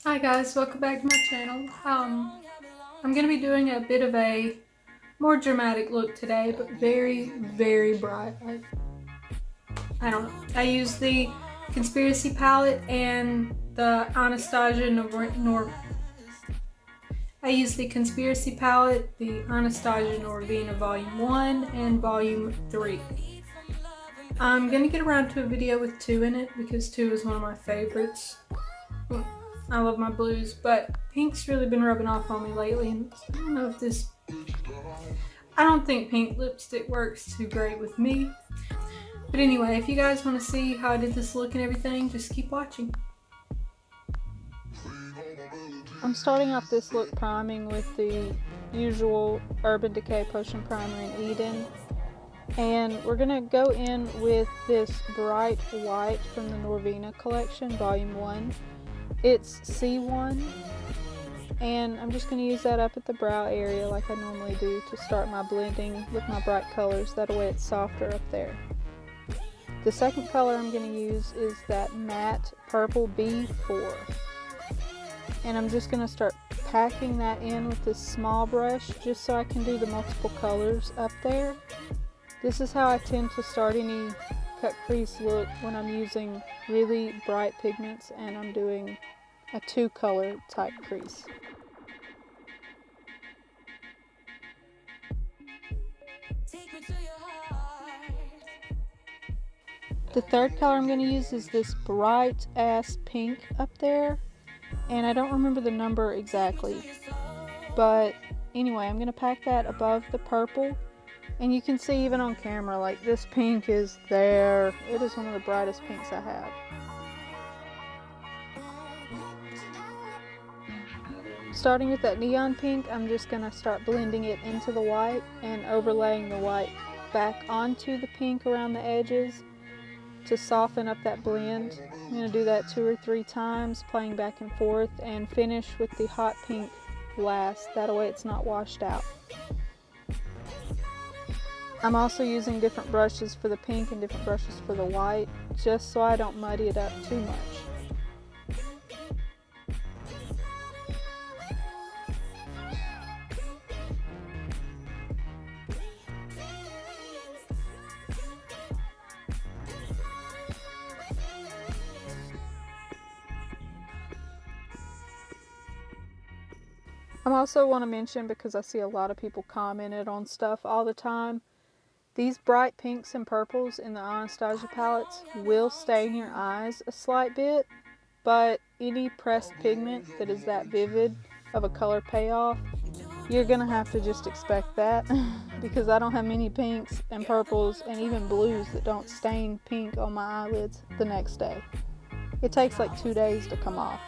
Hi guys, welcome back to my channel. I'm going to be doing a bit of a more dramatic look today, but very bright. Like, I don't know. I use the Conspiracy palette and the I use the Conspiracy palette, the Anastasia Norvina Volume 1 and Volume 3. I'm going to get around to a video with 2 in it because 2 is one of my favorites. I love my blues, but pink's really been rubbing off on me lately, and I don't know if this... I don't think pink lipstick works too great with me. But anyway, if you guys want to see how I did this look and everything, just keep watching. I'm starting off this look priming with the usual Urban Decay Potion Primer in Eden. And we're going to go in with this bright white from the Norvina collection, Volume 1. It's C1. And I'm just going to use that up at the brow area like I normally do to start my blending with my bright colors. That way it's softer up there. The second color I'm going to use is that matte purple B4. And I'm just going to start packing that in with this small brush just so I can do the multiple colors up there. This is how I tend to start any cut crease look when I'm using really bright pigments and I'm doing a 2-color type crease. The third color I'm going to use is this bright ass pink up there, and I don't remember the number exactly, but anyway, I'm going to pack that above the purple. And you can see even on camera, like, this pink is there. It is one of the brightest pinks I have. Starting with that neon pink, I'm just going to start blending it into the white and overlaying the white back onto the pink around the edges to soften up that blend. I'm going to do that 2 or 3 times, playing back and forth, and finish with the hot pink last. That way it's not washed out. I'm also using different brushes for the pink and different brushes for the white, just so I don't muddy it up too much. I also want to mention, because I see a lot of people commented on stuff all the time, these bright pinks and purples in the Anastasia palettes will stain your eyes a slight bit, but any pressed pigment that is that vivid of a color payoff, you're gonna have to just expect that because I don't have many pinks and purples and even blues that don't stain pink on my eyelids the next day. It takes like 2 days to come off.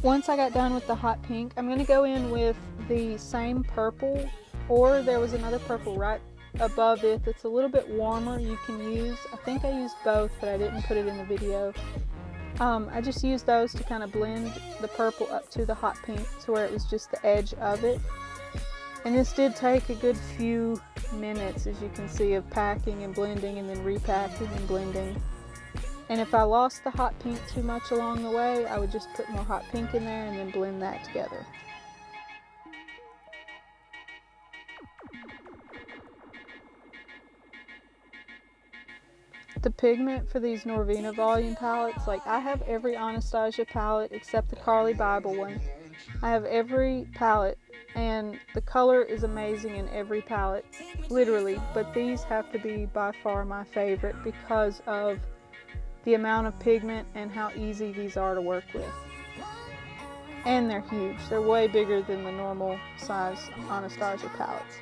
Once I got done with the hot pink, I'm going to go in with the same purple, or there was another purple right above it that's a little bit warmer you can use. I think I used both, but I didn't put it in the video. I just used those to kind of blend the purple up to the hot pink to where it was just the edge of it. And this did take a good few minutes, as you can see, of packing and blending and then repacking and blending. And if I lost the hot pink too much along the way, I would just put more hot pink in there and then blend that together. The pigment for these Norvina volume palettes, like, I have every Anastasia palette except the Carly Bible one. I have every palette, and the color is amazing in every palette, literally, but these have to be by far my favorite because of the amount of pigment and how easy these are to work with. And they're huge. They're way bigger than the normal size Anastasia palettes.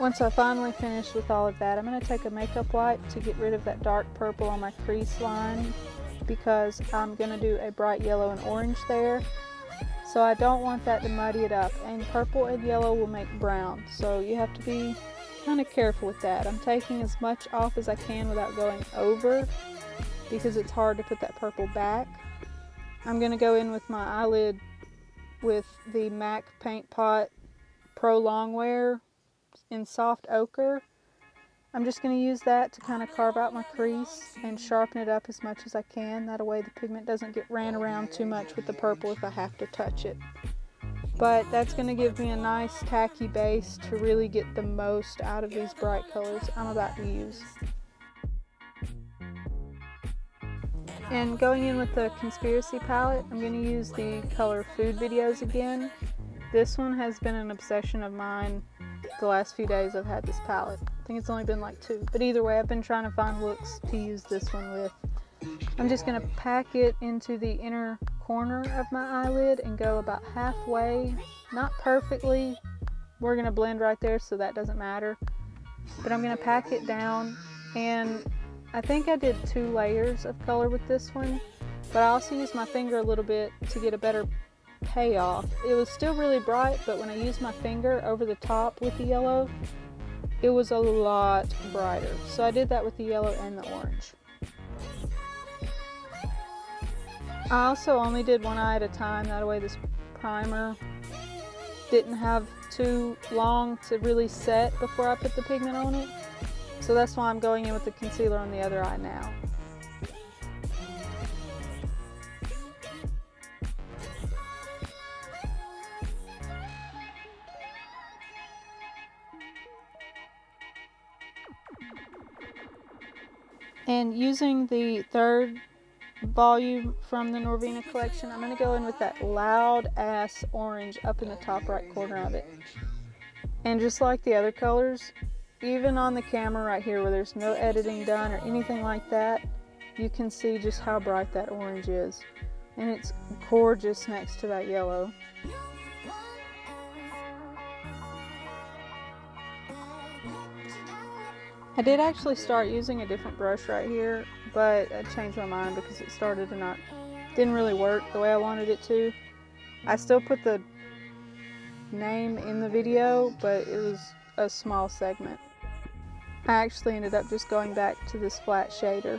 Once I finally finish with all of that, I'm going to take a makeup wipe to get rid of that dark purple on my crease line, because I'm going to do a bright yellow and orange there. So I don't want that to muddy it up, and purple and yellow will make brown, so you have to be kind of careful with that. I'm taking as much off as I can without going over, because it's hard to put that purple back. I'm going to go in with my eyelid with the MAC Paint Pot Pro Longwear in soft ochre. I'm just going to use that to kind of carve out my crease and sharpen it up as much as I can. That way the pigment doesn't get ran around too much with the purple if I have to touch it. But that's going to give me a nice tacky base to really get the most out of these bright colors I'm about to use. And going in with the Conspiracy palette, I'm going to use the color Food Videos again. This one has been an obsession of mine the last few days I've had this palette. I think it's only been like 2. But either way, I've been trying to find looks to use this one with. I'm just going to pack it into the inner corner of my eyelid and go about halfway. Not perfectly. We're going to blend right there, so that doesn't matter. But I'm going to pack it down, and I think I did 2 layers of color with this one. But I also used my finger a little bit to get a better payoff. It was still really bright, but when I used my finger over the top with the yellow, it was a lot brighter. So I did that with the yellow and the orange. I also only did one eye at a time, that way this primer didn't have too long to really set before I put the pigment on it. So that's why I'm going in with the concealer on the other eye now. And using the 3rd volume from the Norvina collection, I'm going to go in with that loud ass orange up in the top right corner of it. And just like the other colors, even on the camera right here where there's no editing done or anything like that, you can see just how bright that orange is. And it's gorgeous next to that yellow. I did actually start using a different brush right here, but I changed my mind because it started to didn't really work the way I wanted it to. I still put the name in the video, but it was a small segment. I actually ended up just going back to this flat shader.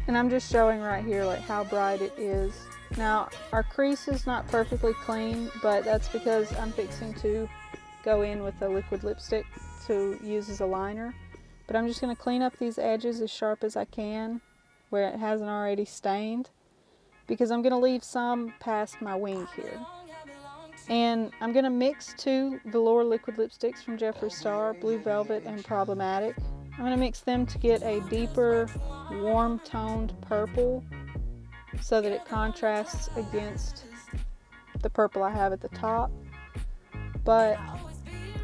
And I'm just showing right here like how bright it is. Now our crease is not perfectly clean, but that's because I'm fixing to go in with a liquid lipstick to use as a liner. But I'm just going to clean up these edges as sharp as I can where it hasn't already stained, because I'm going to leave some past my wing here. And I'm going to mix 2 Velour liquid lipsticks from Jeffree Star, Blue Velvet and Problematic. I'm going to mix them to get a deeper, warm toned purple so that it contrasts against the purple I have at the top. But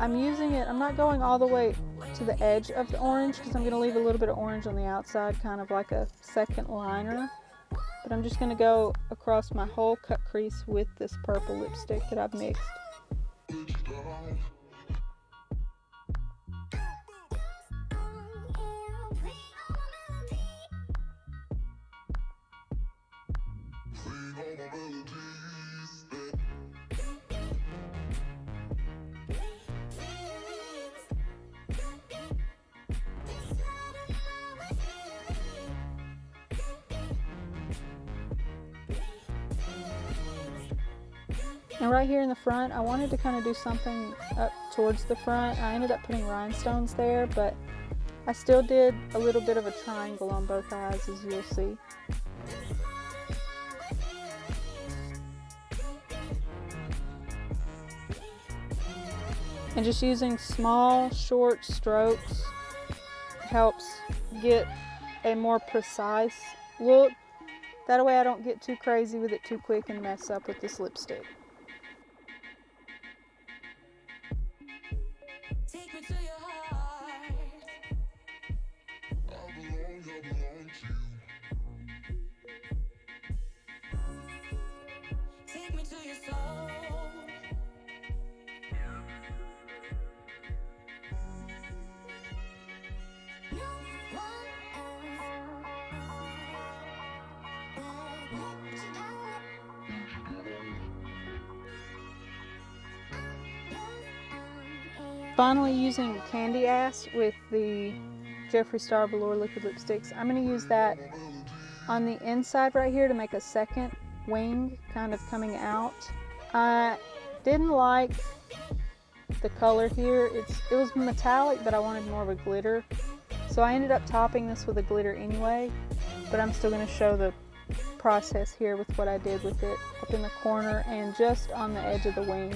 I'm using it, I'm not going all the way to the edge of the orange because I'm going to leave a little bit of orange on the outside, kind of like a second liner. But I'm just going to go across my whole cut crease with this purple lipstick that I've mixed. And right here in the front, I wanted to kind of do something up towards the front. I ended up putting rhinestones there, but I still did a little bit of a triangle on both eyes, as you'll see. And just using small, short strokes helps get a more precise look. That way I don't get too crazy with it too quick and mess up with this lipstick. Finally, using Candy Ass with the Jeffree Star Velour liquid lipsticks. I'm going to use that on the inside right here to make a second wing kind of coming out. I didn't like the color here. It was metallic, but I wanted more of a glitter. So I ended up topping this with a glitter anyway, but I'm still going to show the process here with what I did with it up in the corner and just on the edge of the wing.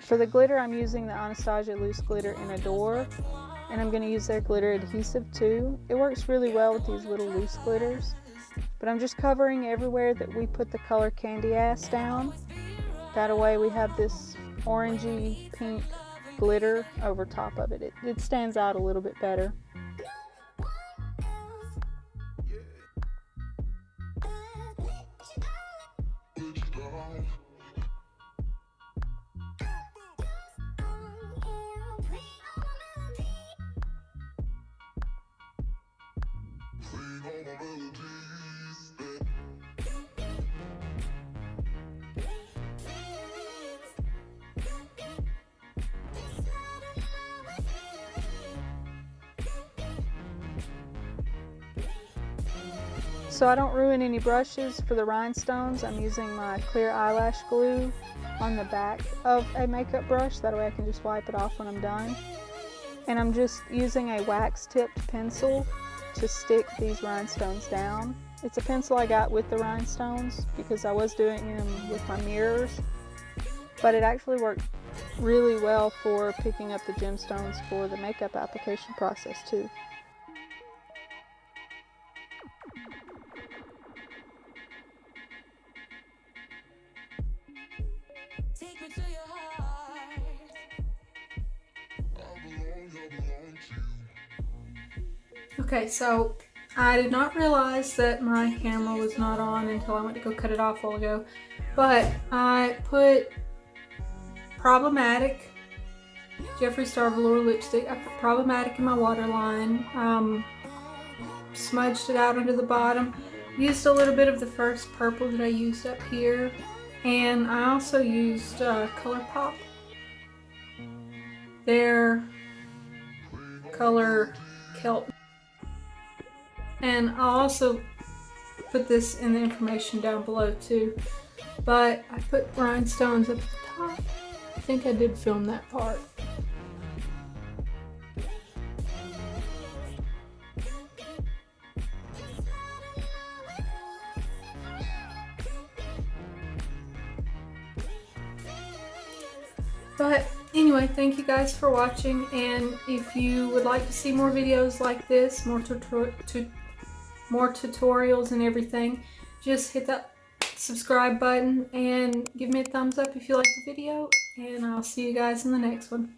For the glitter, I'm using the Anastasia Loose Glitter in Adore, and I'm going to use their glitter adhesive too. It works really well with these little loose glitters, but I'm just covering everywhere that we put the color Candy Ass down. That way we have this orangey pink glitter over top of it. It stands out a little bit better. So I don't ruin any brushes for the rhinestones. I'm using my clear eyelash glue on the back of a makeup brush. That way I can just wipe it off when I'm done. And I'm just using a wax tipped pencil to stick these rhinestones down. It's a pencil I got with the rhinestones because I was doing them with my mirrors. But it actually worked really well for picking up the gemstones for the makeup application process too. Okay, so I did not realize that my camera was not on until I went to go cut it off a while ago, but I put Problematic Jeffree Star Velour lipstick. I put Problematic in my waterline, smudged it out under the bottom, used a little bit of the first purple that I used up here, and I also used ColourPop. Their color Kelp. And I'll also put this in the information down below too. But I put rhinestones up at the top. I think I did film that part. But anyway, thank you guys for watching, and if you would like to see more videos like this, more tutorials and everything, just hit that subscribe button and give me a thumbs up if you like the video, and I'll see you guys in the next one.